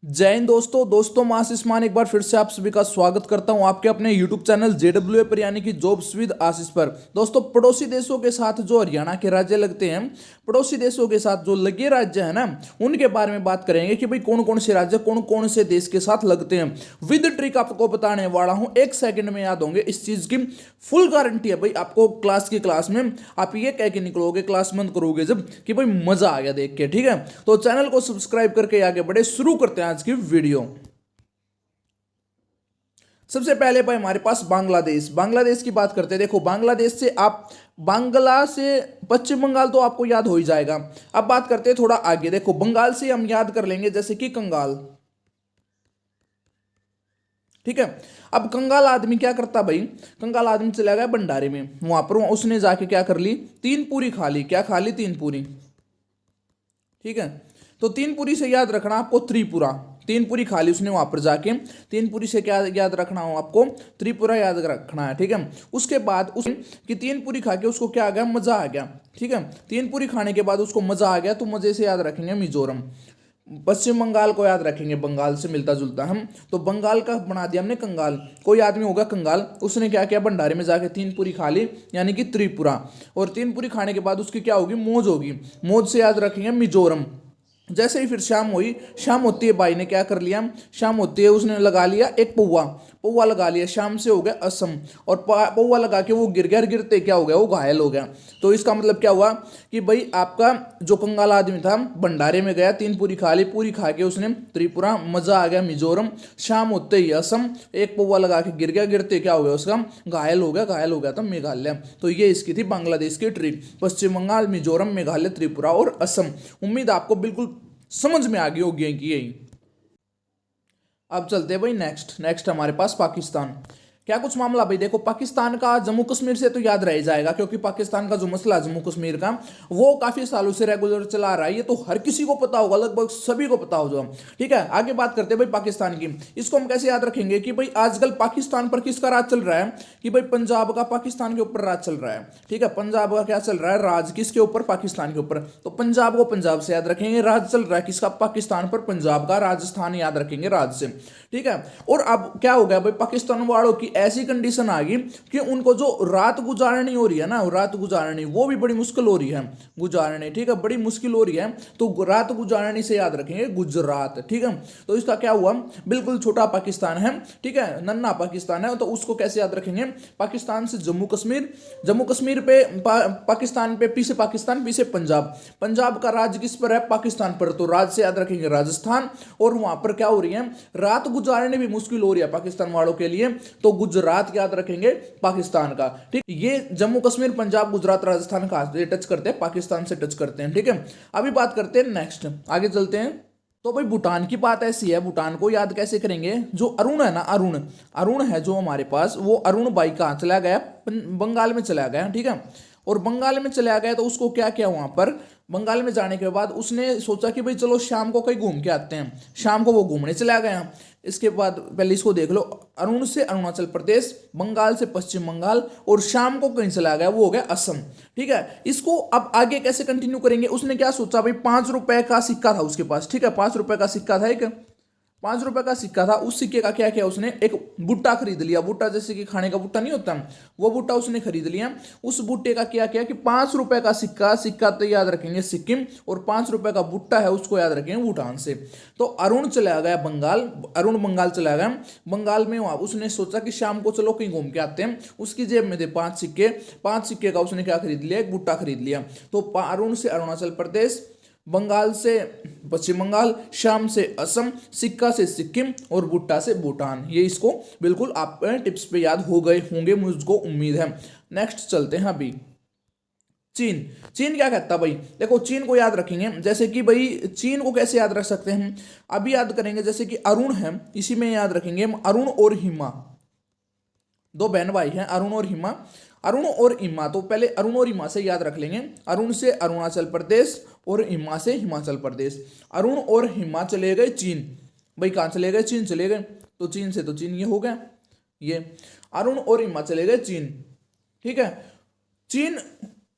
जय हिंद दोस्तों मैं आशीष मान एक बार फिर से आप सभी का स्वागत करता हूं आपके अपने YouTube चैनल JWA पर यानी कि जॉब्स विद आशीष पर। दोस्तों पड़ोसी देशों के साथ जो हरियाणा के राज्य लगते हैं, पड़ोसी देशों के साथ जो लगे राज्य है ना, उनके बारे में बात करेंगे कि भाई कौन कौन से राज्य कौन कौन से देश के साथ लगते हैं। विद ट्रिक आपको बताने वाला हूं, एक सेकंड में याद होंगे इस चीज की फुल गारंटी है भाई। आपको क्लास में आप ये कह के निकलोगे, क्लास बंद करोगे जब कि भाई मजा आ गया देख के। ठीक है, तो चैनल को सब्सक्राइब करके आगे बढ़े, शुरू करते हैं आज की वीडियो। सबसे पहले भाई हमारे पास बांग्लादेश की बात करते हैं। देखो बांग्लादेश से आप बांग्ला से पश्चिम बंगाल तो आपको याद हो ही जाएगा। अब बात करते हैं थोड़ा आगे। देखो बंगाल से हम याद कर लेंगे जैसे कि कंगाल। ठीक है, अब कंगाल आदमी क्या करता भाई, कंगाल आदमी चला गया भंडारे में, वहां पर उसने जाके क्या कर ली, तीन पूरी खा ली। क्या खा ली? तीन पूरी। ठीक है, तो तीन पूरी से याद रखना आपको त्रिपुरा। तीन पूरी खा ली उसने वहां पर जाके। तीन पूरी से क्या याद रखना हो आपको? त्रिपुरा याद रखना है। ठीक है, उसके बाद उस कि तीन पूरी खा के उसको क्या आ गया? मजा आ गया। ठीक है, तीन पूरी खाने के बाद उसको मजा आ गया तो मजे से याद रखेंगे मिजोरम। पश्चिम बंगाल को याद रखेंगे, बंगाल से मिलता जुलता हम, तो बंगाल का बना दिया हमने कंगाल। कोई आदमी होगा कंगाल, उसने क्या किया? भंडारे में जाके तीन पूरी खा ली यानी कि त्रिपुरा। और तीन पूरी खाने के बाद उसकी क्या होगी? मौज होगी। मौज से याद रखेंगे मिजोरम। जैसे ही फिर शाम हुई, शाम होती है भाई ने क्या कर लिया, शाम होती है उसने लगा लिया एक पौवा। पौवा लगा लिया, शाम से हो गया असम। और पौवा लगा के वो गिर गया, गिरते क्या हो गया? वो घायल हो गया। तो इसका मतलब क्या हुआ कि भाई आपका जो कंगाल आदमी था भंडारे में गया, तीन पूरी खा ली, पूरी खा के उसने त्रिपुरा, मजा आ गया मिजोरम, शाम होते ही असम, एक पौवा लगा के गिर गया, गिरते क्या हो गया? उसका घायल हो गया, घायल हो गया था मेघालय। तो ये इसकी थी बांग्लादेश की ट्रिक। पश्चिम बंगाल, मिजोरम, मेघालय, त्रिपुरा और असम। उम्मीद आपको बिल्कुल समझ में आ गई होगी कि यही। अब चलते हैं भाई नेक्स्ट हमारे पास पाकिस्तान। क्या कुछ मामला भाई, देखो पाकिस्तान का जम्मू कश्मीर से तो याद रह जाएगा, क्योंकि पाकिस्तान का जो मसला जम्मू कश्मीर का वो काफी सालों से रेगुलर चला रहा है। ये तो हर किसी को पता होगा, लगभग सभी को पता होगा। ठीक है, आगे बात करते हैं भाई पाकिस्तान की। इसको हम कैसे याद रखेंगे कि भाई आजकल पाकिस्तान पर किसका राज चल रहा है? कि भाई पंजाब का पाकिस्तान के ऊपर राज चल रहा है। ठीक है, पंजाब का क्या चल रहा है? राज किसके ऊपर? पाकिस्तान के ऊपर। तो पंजाब को पंजाब से याद रखेंगे। राज चल रहा है किसका? पाकिस्तान पर, पंजाब का। राजस्थान याद रखेंगे राज से। ठीक है, और अब क्या हो गया भाई, पाकिस्तान वालों की ऐसी कंडीशन आ गई कि उनको जो रात गुजारनी हो रही है ना, रात गुजारनी वो भी बड़ी मुश्किल हो रही है गुजारनी। ठीक है, बड़ी मुश्किल हो रही है। तो रात गुजारनी से याद रखेंगे गुजरात। ठीक है, तो इसका क्या हुआ? बिल्कुल छोटा पाकिस्तान है। ठीक है, नन्हा पाकिस्तान है, तो उसको कैसे याद रखेंगे? पाकिस्तान से जम्मू कश्मीर, जम्मू कश्मीर पे पाकिस्तान पे, पीछे पाकिस्तान, पीछे पंजाब। पंजाब का राज किस पर है? पाकिस्तान पर, तो राज से याद रखेंगे राजस्थान। और वहां पर क्या हो रही है? रात गुजारने भी मुश्किल हो रही है पाकिस्तान वालों के लिए, तो गुजरात याद रखेंगे पाकिस्तान का। ठीक, ये जम्मू कश्मीर, पंजाब, गुजरात, राजस्थान का टच करते हैं, पाकिस्तान से टच करते हैं। ठीक है, अभी बात करते हैं नेक्स्ट, आगे चलते हैं। तो भाई भूटान की बात ऐसी है, भूटान को याद कैसे करेंगे? जो अरुण है ना, अरुण है जो हमारे पास, वो अरुण भाई कहाँ चला गया? बंगाल में चला गया। ठीक है, और बंगाल में चला गया तो उसको क्या किया? वहां पर बंगाल में जाने के बाद उसने सोचा कि भाई चलो शाम को कहीं घूम के आते हैं। शाम को वो घूमने चला गया। इसके बाद पहले इसको देख लो, अरुण से अरुणाचल प्रदेश, बंगाल से पश्चिम बंगाल, और शाम को कहीं चला गया, वो हो गया असम। ठीक है, इसको अब आगे कैसे कंटिन्यू करेंगे? उसने क्या सोचा भाई, 5 रुपए का सिक्का था उसके पास। ठीक है, 5 रुपए का सिक्का था एक, 5 रुपए का सिक्का था। उस सिक्के का क्या किया उसने? एक भुट्टा खरीद लिया। भुट्टा जैसे कि खाने का भुट्टा नहीं होता, वो भुट्टा उसने खरीद लिया। उस भुट्टे का क्या किया कि 5 रुपए का सिक्का, सिक्का तो याद रखेंगे सिक्किम, और 5 रुपए का भुट्टा है उसको याद रखेंगे भूटान से। तो अरुण चला गया बंगाल, अरुण बंगाल चला गया। बंगाल में वहां उसने सोचा कि शाम को चलो कहीं घूम के आते हैं। उसकी जेब में थे 5 सिक्के, 5 सिक्के का उसने क्या खरीद लिया? एक भुट्टा खरीद लिया। तो अरुण से अरुणाचल प्रदेश, बंगाल से पश्चिम बंगाल, शाम से असम, सिक्का से सिक्किम, और भुट्टा से भूटान। ये इसको बिल्कुल आप टिप्स पे याद हो गए होंगे, मुझको उम्मीद है। नेक्स्ट चलते हैं अभी चीन। चीन क्या कहता है भाई? देखो चीन को याद रखेंगे, जैसे कि भाई चीन को कैसे याद रख सकते हैं? अभी याद करेंगे जैसे कि अरुण है, इसी में याद रखेंगे हम अरुण और हिमा, दो बहन भाई हैं अरुण और हिमा। अरुण और हिमा, तो पहले अरुण और हिमा से याद रख लेंगे। अरुण से अरुणाचल प्रदेश और हिमा से हिमाचल प्रदेश। अरुण और हिमा चले गए चीन। भाई कहाँ चले गए? चीन चले गए। तो चीन से तो चीन ये हो गया, ये अरुण और हिमा चले गए चीन। ठीक है, चीन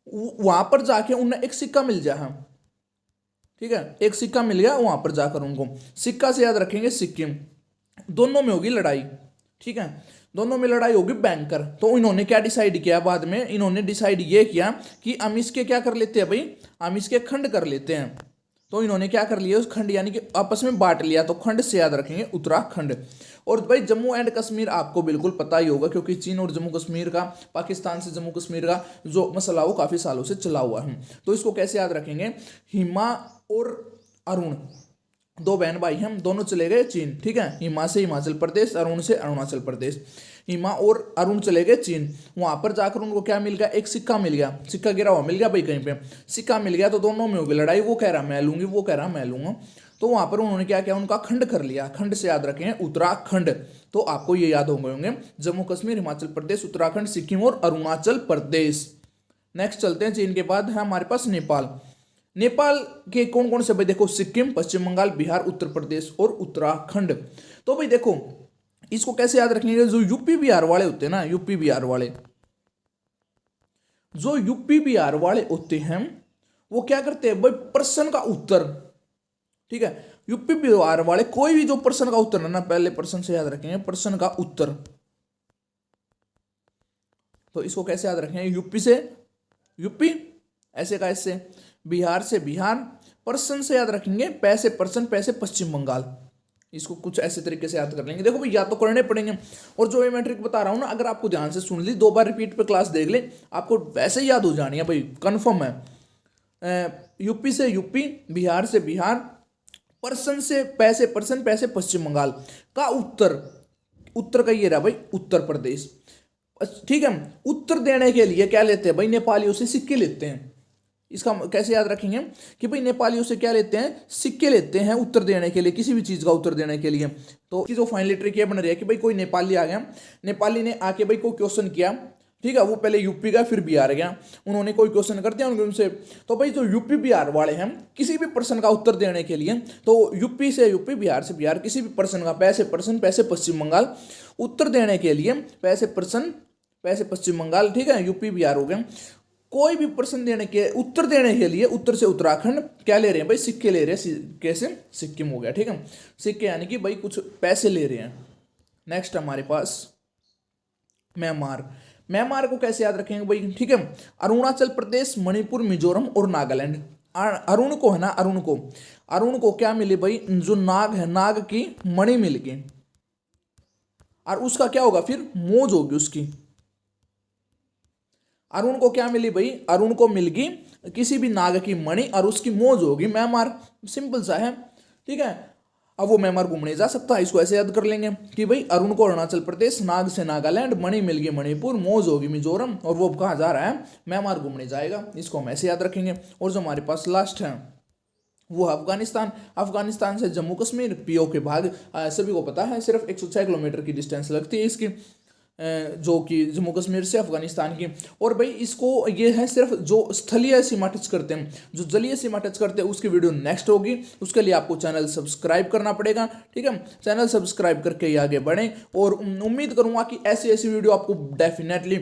वहां पर जाके उन्हें एक सिक्का मिल जाए। ठीक है, एक सिक्का मिल गया वहां पर जाकर उनको, सिक्का से याद रखेंगे सिक्किम, दोनों में होगी लड़ाई, ठीक है, दोनों में लड़ाई होगी बैंकर। तो इन्होंने क्या डिसाइड किया बाद में, इन्होंने डिसाइड ये किया कि हम इसके क्या कर लेते हैं भाई, हम इसके खंड कर लेते हैं। तो इन्होंने क्या कर लिया, उस खंड यानी कि आपस में बांट लिया, तो खंड से याद रखेंगे उत्तराखंड। और भाई जम्मू एंड कश्मीर आपको बिल्कुल पता ही होगा, क्योंकि चीन और जम्मू कश्मीर का, पाकिस्तान से जम्मू कश्मीर का जो मसला वो काफी सालों से चला हुआ है। तो इसको कैसे याद रखेंगे, हिमा और अरुण दो बहन भाई हम, दोनों चले गए चीन, ठीक है, हिमा से हिमाचल प्रदेश, अरुण से अरुणाचल प्रदेश। हिमा और अरुण चले गए चीन, वहां पर जाकर उनको क्या मिल गया, एक सिक्का मिल गया, सिक्का गिरा हुआ मिल गया भाई कहीं पे, सिक्का मिल गया, तो दोनों में होगी लड़ाई, वो कह रहा मैं लूंगी, वो कह रहा मैं लूंगा। तो वहां पर उन्होंने क्या किया, उनका खंड कर लिया, खंड से याद रखें उत्तराखंड। तो आपको ये याद होंगे जम्मू कश्मीर, हिमाचल प्रदेश, उत्तराखंड, सिक्किम और अरुणाचल प्रदेश। नेक्स्ट चलते हैं, चीन के बाद है हमारे पास नेपाल। नेपाल के कौन कौन से भाई देखो, सिक्किम, पश्चिम बंगाल, बिहार, उत्तर प्रदेश और उत्तराखंड। तो भाई देखो इसको कैसे याद रखेंगे, जो यूपी बिहार वाले होते हैं ना, यूपी बिहार वाले, जो यूपी बिहार वाले होते हैं वो क्या करते हैं भाई, प्रश्न का उत्तर, ठीक है, यूपी बिहार वाले कोई भी जो प्रश्न का उत्तर है ना, पहले प्रश्न से याद रखेंगे, प्रश्न का उत्तर। तो इसको कैसे याद रखेंगे, यूपी से यूपी, ऐसे का ऐसे, बिहार से बिहार, प्रश्न से याद रखेंगे पैसे पर्सन, पैसे पश्चिम बंगाल। इसको कुछ ऐसे तरीके से याद कर लेंगे। देखो भाई या तो करने पड़ेंगे, और जो मैं ट्रिक बता रहा हूँ ना, अगर आपको ध्यान से सुन ली, 2 बार रिपीट पे क्लास देख ले, आपको वैसे ही याद हो जानी है भाई, कंफर्म है। यूपी से यूपी, बिहार से बिहार, पर्सन से पैसे पर्सन, पैसे पश्चिम बंगाल का उत्तर, उत्तर का ये रहा भाई उत्तर प्रदेश, ठीक है। उत्तर देने के लिए क्या लेते हैं भाई, नेपालियों से सिक्के लेते हैं। इसका कैसे याद रखेंगे कि भाई नेपालियों से क्या लेते हैं, सिक्के लेते हैं उत्तर देने के लिए, किसी भी चीज का उत्तर देने के लिए। तो जो फाइनली ट्रिक ये बन रही है कि भाई कोई नेपाली आ गया, नेपाली ने आके भाई कोई क्वेश्चन किया, ठीक है, वो पहले यूपी गया फिर बिहार गया, उन्होंने कोई क्वेश्चन कर दिया उनसे, तो भाई जो यूपी बिहार वाले हैं किसी भी प्रश्न का उत्तर देने के लिए, तो यूपी से यूपी, बिहार से बिहार, किसी भी प्रश्न का पैसे पर्सन, पैसे पश्चिम बंगाल, उत्तर देने के लिए पैसे पर्सन, पैसे पश्चिम बंगाल, ठीक है, यूपी बिहार हो गया। कोई भी प्रश्न देने के उत्तर देने के लिए उत्तर से उत्तराखंड क्या ले रहे हैं भाई, सिक्के ले रहे हैं, कैसे सिक्किम हो गया, ठीक है, सिक्के यानी कि भाई कुछ पैसे ले रहे हैं। नेक्स्ट हमारे पास म्यांमार। म्यांमार को कैसे याद रखेंगे भाई, ठीक है, अरुणाचल प्रदेश, मणिपुर, मिजोरम और नागालैंड। अरुण को है ना, अरुण को क्या मिले भाई, जो नाग है, नाग की मणि मिल गई, और उसका क्या होगा फिर, मोज होगी उसकी। अरुण को क्या मिली भाई, अरुण को मिल गई किसी भी नाग की मणि और उसकी मोज होगी म्यांमार, सिंपल सा है, ठीक है। अब वो म्यांमार घूमने जा सकता है, इसको ऐसे याद कर लेंगे कि भाई अरुण को अरुणाचल प्रदेश, नाग से नागालैंड, मणि मिल गई मणिपुर, मोज होगी मिजोरम, और वो कहाँ जा रहा है, म्यांमार घूमने जाएगा, इसको हम ऐसे याद रखेंगे। और जो हमारे पास लास्ट है वो अफगानिस्तान। अफगानिस्तान से जम्मू कश्मीर, पीओके भाग, सभी को पता है सिर्फ 106 किलोमीटर की डिस्टेंस लगती है इसकी, जो कि जम्मू कश्मीर से अफगानिस्तान की। और भाई इसको ये है सिर्फ जो स्थलीय सीमा टच करते हैं, जो जलीय सीमा टच करते हैं उसकी वीडियो नेक्स्ट होगी, उसके लिए आपको चैनल सब्सक्राइब करना पड़ेगा, ठीक है, चैनल सब्सक्राइब करके ही आगे बढ़ें। और उम्मीद करूंगा कि ऐसी ऐसी वीडियो आपको डेफिनेटली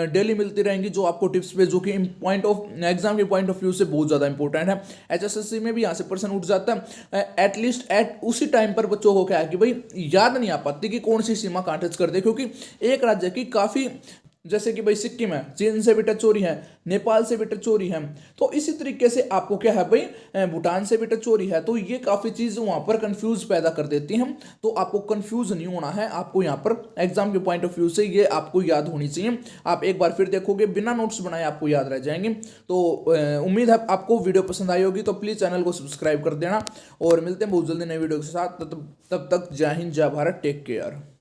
डेली मिलती रहेंगी, जो आपको टिप्स पे, जो कि पॉइंट ऑफ एग्जाम के पॉइंट ऑफ व्यू से बहुत ज़्यादा इंपॉर्टेंट है। HSSC में भी यहाँ से पर्सन उठ जाता है, एटलीस्ट उसी टाइम पर बच्चों को क्या है कि भाई याद नहीं आ पाती कि कौन सी सीमा कहाँ टच करते, क्योंकि एक राज्य की काफी, जैसे कि भाई सिक्किम है, चीन से भी टच हो रही है, नेपाल से भी टच हो रही है, तो इसी तरीके से आपको क्या है भाई भूटान से भी टच हो रही है, तो ये काफी चीज वहां पर कंफ्यूज पैदा कर देती हैं। तो आपको कंफ्यूज नहीं होना है, आपको यहाँ पर एग्जाम के पॉइंट ऑफ व्यू से ये आपको याद होनी चाहिए। आप एक बार फिर देखोगे, बिना नोट्स बनाए आपको याद रह जाएंगे। तो उम्मीद है आपको वीडियो पसंद आई होगी, तो प्लीज चैनल को सब्सक्राइब कर देना, और मिलते हैं बहुत जल्दी नई वीडियो के साथ। तब तक जय हिंद, जय भारत, टेक केयर।